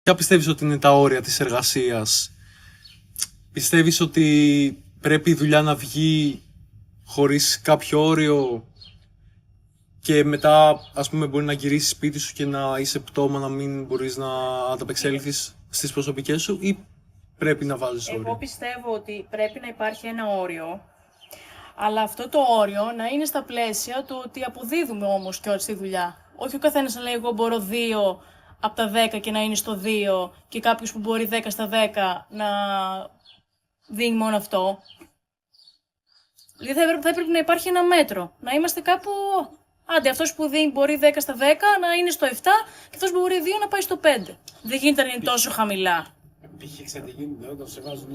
Ποια πιστεύεις ότι είναι τα όρια της εργασίας? Πιστεύεις ότι πρέπει η δουλειά να βγει χωρίς κάποιο όριο και μετά, ας πούμε, μπορεί να γυρίσεις σπίτι σου και να είσαι πτώμα, να μην μπορείς να ανταπεξέλθεις στις προσωπικές σου, ή πρέπει να βάζεις όριο? Εγώ πιστεύω ότι πρέπει να υπάρχει ένα όριο, αλλά αυτό το όριο να είναι στα πλαίσια του ότι αποδίδουμε όμως και όλη τη δουλειά. Όχι ο καθένας να λέει εγώ μπορώ 2 από τα 10 και να είναι στο 2 και κάποιος που μπορεί 10 στα 10 να δίνει μόνο αυτό. Δηλαδή θα έπρεπε να υπάρχει ένα μέτρο, να είμαστε κάπου... Άντε, αυτός που μπορεί 10 στα 10 να είναι στο 7 και αυτός που μπορεί 2 να πάει στο 5. Δεν γίνεται να είναι τόσο χαμηλά. Π.χ. ξέρετε, γίνεται όταν σε βάζουν,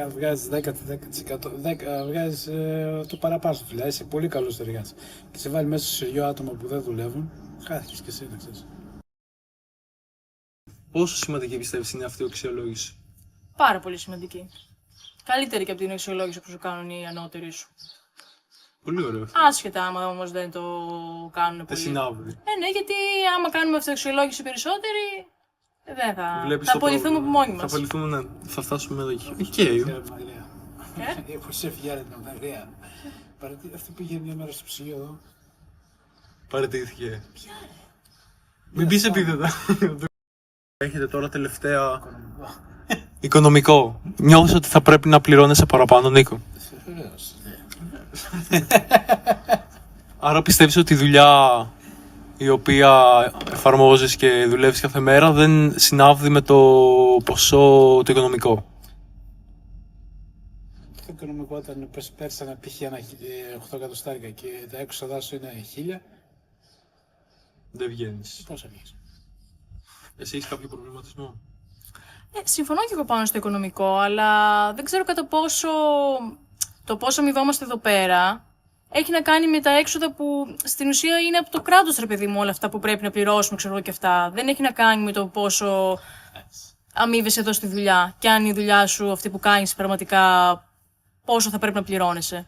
βγάζεις 10%, βγάζεις το παραπάνω στη δουλειά, είσαι πολύ καλός εργάτης. Και σε βάλει μέσα σε 2 άτομα που δεν δουλεύουν, χάθηκες και εσύ, να ξέρεις. Πόσο σημαντική πιστεύεις είναι αυτή η αξιολόγηση? Πάρα πολύ σημαντική. Καλύτερη και από την αξιολόγηση που σου κάνουν οι ανώτεροι σου. Πολύ ωραίο. Άσχετα άμα όμως δεν το κάνουν πολύ. Δεν συνάδει. Ναι, γιατί άμα κάνουμε αυτοαξιολόγηση περισσότεροι, δεν θα... Βλέπεις θα το απολυθούμε από πρόβλημα. μόνοι μας. Θα απολυθούμε, ναι. Θα φτάσουμε εδώ. Οκ. Πώς έφυγε την Ονταγρία. Αυτή πήγε μια μέρα στο ψυγείο εδώ. Παραιτήθηκε. Μην πεις επίθετα. Έχετε τώρα τελευταία οικονομικό. Νιώθεις ότι θα πρέπει να πληρώνεσαι παραπάνω, Νίκο? Βεβαίως. Άρα πιστεύεις ότι η δουλειά η οποία εφαρμόζεις και δουλεύεις κάθε μέρα δεν συνάδει με το ποσό το οικονομικό? Το οικονομικό όταν πέρσι ένα π.χ. 8 εκατοστάρικα και τα έξοδά σου είναι 1000, Δεν βγαίνεις. πώς θα βγεις? Εσύ έχεις κάποιο προβληματισμό? Συμφωνώ και εγώ πάνω στο οικονομικό, αλλά δεν ξέρω κατά πόσο το πόσο αμοιβόμαστε εδώ πέρα έχει να κάνει με τα έξοδα που στην ουσία είναι από το κράτος, ρε παιδί μου, όλα αυτά που πρέπει να πληρώσουμε, ξέρω εγώ και αυτά. Δεν έχει να κάνει με το πόσο αμείβεσαι εδώ στη δουλειά και αν η δουλειά σου, αυτή που κάνεις πραγματικά, πόσο θα πρέπει να πληρώνεσαι.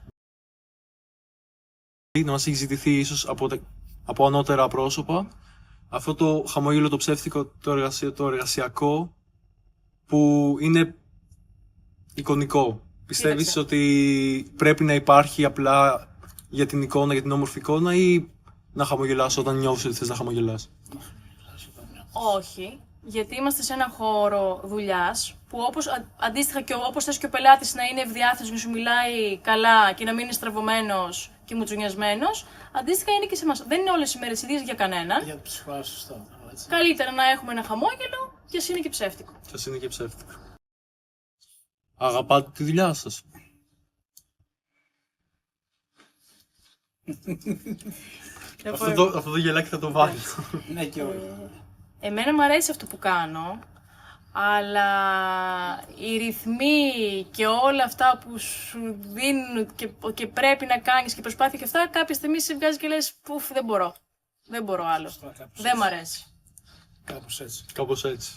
Να μας έχει ζητηθεί ίσως από ανώτερα πρόσωπα αυτό το χαμόγελο, το ψεύτικο, το εργασιακό που είναι εικονικό. Πιστεύεις Κοίταξε. ότι πρέπει να υπάρχει απλά για την εικόνα, για την όμορφη εικόνα, ή να χαμογελάς όταν νιώθεις ότι θες να χαμογελάς? Όχι, γιατί είμαστε σε ένα χώρο δουλειάς που αντίστοιχα και όπως θες και ο πελάτης να είναι ευδιάθετος, να σου μιλάει καλά και να μην είναι στραβωμένος και μουτσουνιασμένος, αντίστοιχα είναι και σε εμάς. Δεν είναι όλες οι μέρες ίδιες για κανέναν. Για το ψυχικό σωστό. Καλύτερα να έχουμε ένα χαμόγελο και ας είναι και ψεύτικο. Σας είναι και ψεύτικο. Αγαπάτε τη δουλειά σας? Αυτό το γελάκι θα το βάλω. Ναι, και όλοι. Εμένα μου αρέσει αυτό που κάνω, αλλά οι ρυθμοί και όλα αυτά που σου δίνουν και πρέπει να κάνεις και προσπάθεια και αυτά, κάποια στιγμή σε βγάζει και λες πουφ, δεν μπορώ. Δεν μπορώ άλλο. Δεν μ' αρέσει. Κάπως έτσι. Κάπως έτσι.